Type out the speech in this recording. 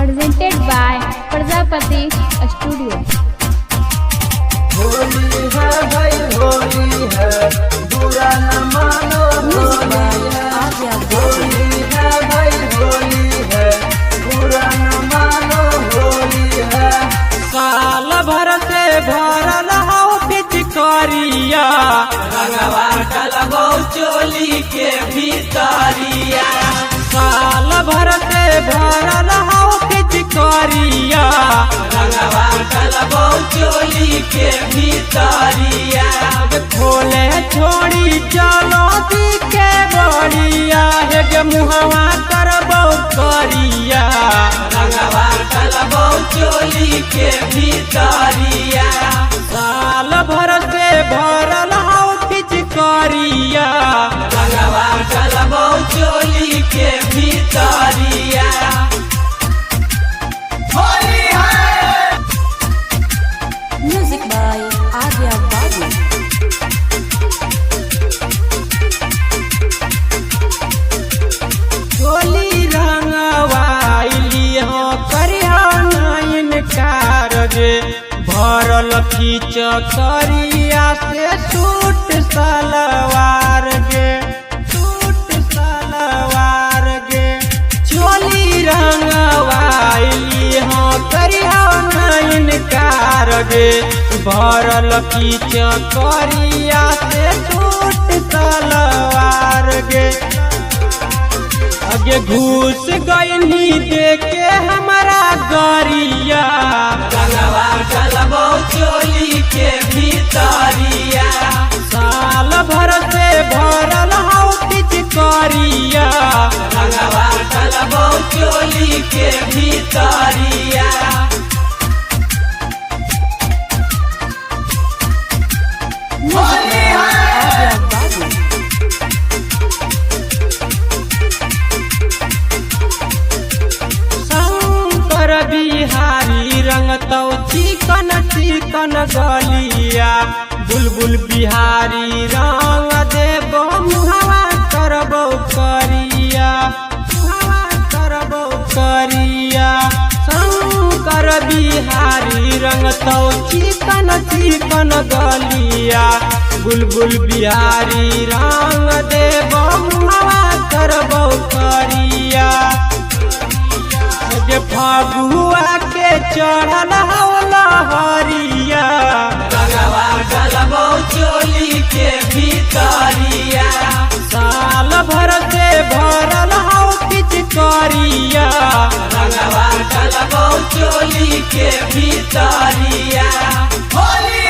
presented by Prajapati studio. Holi है भाई होली है, बुरा न मानो होली है। होली है भाई होली है, बुरा न मानो होली है। साल भर से भरल हो पिचकारिया, रंगवा डलबो चोली के भीतरिया। साल भर से भरल हो पिचकारिया, रंगवा डलबो चोली के भीतरिया। खोले छोड़ी चलो दी के बड़िया, हे मुहवा करबो करिया। रंगवा डलबो चोली के भीतरिया। साल भर से भरल हो पिचकारिया, रंगवा डलबो चोली के भीतरिया। होली है। Music by Arya Babu. चोली रंगवाइली हो करिया नाइन कारगे, भरल खींच करिया से सूट सलवार गे, सूट सलवार गे। चोली रंगवाइली हो करिया नाइन कारगे, भरल खींच करिया से सूट सलवार गे। आगे घुस गईनी देखे हमारा गरिया, रंगवा डलबो चोली के भीतरिया। साल भर से भरल हो पिचकारिया, रंगवा डलबो चोली के भीतरिया। होली है। Arya Babu. शंकर बिहारी रंगतौ चिकन चिकन गलिया, बुलबुल बिहारी रंग देबो मुहवा करबो करिया, मुहवा करबो करिया। शंकर बिहारी रंगतौ चिकन चिकन गलिया, बुलबुल बिहारी रंग देबो मुहवा करबो करिया। जे फगुआ के चढ़ल हौला हरिया, रंगवा डलबो चोली के भीतरिया। साल भर से भरल हो पिचकारिया, रंगवा डलबो चोली के भीतरिया। होली